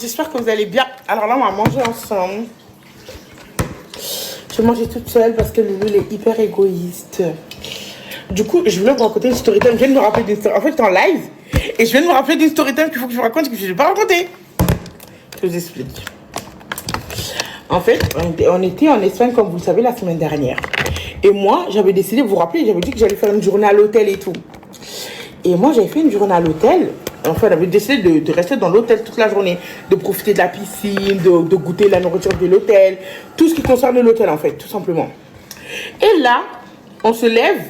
j'espère que vous allez bien. Alors là, on va manger ensemble. Je vais manger toute seule parce que Loulou, il est hyper égoïste. Du coup, je voulais vous raconter une story time. Je viens de me rappeler d'une story. En fait, j'étais en live et je viens de me rappeler d'une story time qu'il faut que je vous raconte que je ne vais pas raconter. Je vous explique. En fait, on était en Espagne, comme vous le savez, la semaine dernière. Et moi, j'avais décidé, vous vous rappelez, j'avais dit que j'allais faire une journée à l'hôtel et tout. Et moi, j'avais fait une journée à l'hôtel. Enfin, j'avais décidé de rester dans l'hôtel toute la journée, de profiter de la piscine, de goûter la nourriture de l'hôtel, tout ce qui concerne l'hôtel, en fait, tout simplement. Et là, on se lève,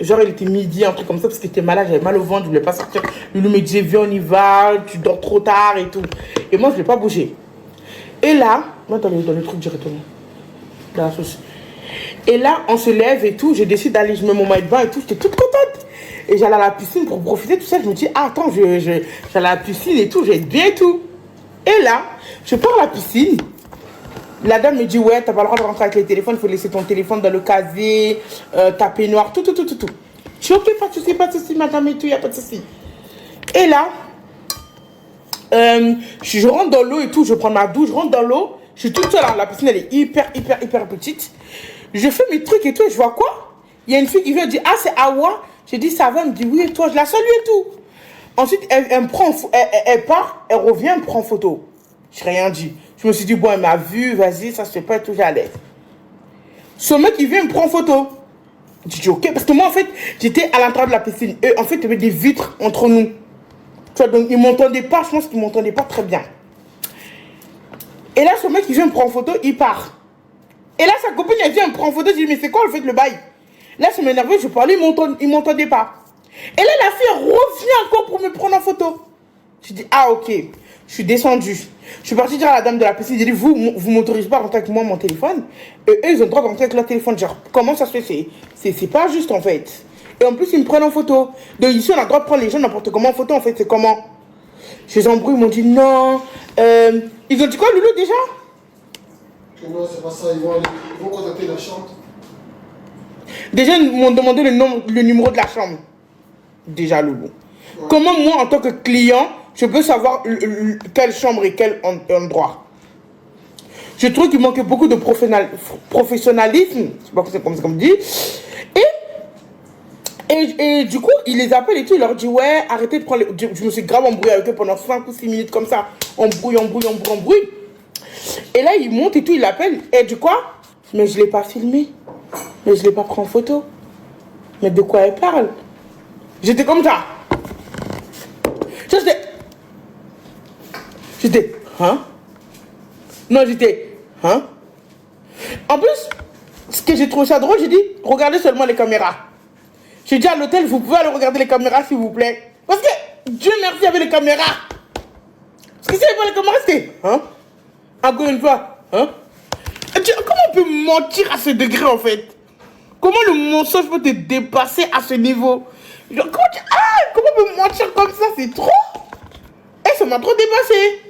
genre il était midi, un truc comme ça, parce que j'étais malade, j'avais mal au ventre, je voulais pas sortir. Loulou me disait, viens, on y va, tu dors trop tard et tout. Et moi, je ne voulais pas bouger. Et là, moi, dans le truc directement, dans la sauce. Et là, on se lève et tout, je décide d'aller, je mets mon maillot de bain et tout, j'étais toute contente. Et j'allais à la piscine pour profiter, tout ça. Je me dis, ah, attends, j'allais à la piscine et tout, je vais être bien et tout. Et là, je pars à la piscine. La dame me dit, ouais, t'as pas le droit de rentrer avec les téléphones, il faut laisser ton téléphone dans le casier, ta peignoir, tout. Je dis, ok, pas de souci, madame et tout, il n'y a pas de souci. Et là, je rentre dans l'eau et tout, je prends ma douche, je rentre dans l'eau, je suis toute seule, la piscine, elle est hyper petite. Je fais mes trucs et tout, et je vois quoi? Il y a une fille qui vient, elle dit, ah, c'est Awa. J'ai dit, ça va, elle me dit, oui, et toi, je la salue et tout. Ensuite, elle part, elle revient, elle me prend photo. Je n'ai rien dit. Je me suis dit, bon, elle m'a vu, vas-y, ça se fait pas, et tout, j'allais. Ce mec, il vient me prendre photo. J'ai dit, ok, parce que moi, en fait, j'étais à l'entrée de la piscine. Et en fait, il y avait des vitres entre nous. Tu vois, donc, ils ne m'entendaient pas, je pense qu'ils ne m'entendaient pas très bien. Et là, ce mec, il vient me prendre photo, il part. Et là, sa copine, elle vient me prendre photo, je dis, mais c'est quoi, le fait, le bail? Là, je m'énervais, je parlais, il ne m'entendait pas. Et là, la fille, elle revient encore pour me prendre en photo. Je dis, ah, ok. Je suis descendue. Je suis partie dire à la dame de la piscine, j'ai dit, vous m'autorisez pas à rentrer avec moi mon téléphone. Et eux, ils ont le droit de rentrer avec leur téléphone. Genre, comment ça se fait? C'est pas juste, en fait. Et en plus, ils me prennent en photo. Donc ici, on a le droit de prendre les gens n'importe comment en photo, en fait. C'est comment? Je les embrouille, ils m'ont dit, non. Ils ont dit quoi, Loulou, déjà? Non, c'est pas ça. Ils vont contacter la chambre. Déjà, ils m'ont demandé le numéro de la chambre. Déjà, Loulou. Ouais. Comment moi, en tant que client, je peux savoir quelle chambre et quel endroit? Je trouve qu'il manquait beaucoup de professionnalisme. Je sais pas c'est comme ça qu'on dit. Et du coup, il les appelle et tout. Il leur dit, ouais, arrêtez de prendre les... Je me suis grave embrouillé avec eux pendant 5 ou 6 minutes comme ça. Embrouille. Et là, il monte et tout, il l'appelle. Et du quoi? Mais je ne l'ai pas filmé. Mais je ne l'ai pas pris en photo. Mais de quoi elle parle? J'étais comme ça. J'étais, hein? Non, j'étais, hein? En plus, ce que j'ai trouvé ça drôle, j'ai dit, regardez seulement les caméras. J'ai dit à l'hôtel, vous pouvez aller regarder les caméras, s'il vous plaît. Parce que, Dieu merci, il y avait les caméras. Parce que s'il n'y avait pas les caméras, c'était, hein? Encore une fois, hein? Comment on peut mentir à ce degré, en fait? Comment le mensonge peut te dépasser à ce niveau? Genre, comment on peut mentir comme ça? C'est trop. Et ça m'a trop dépassé.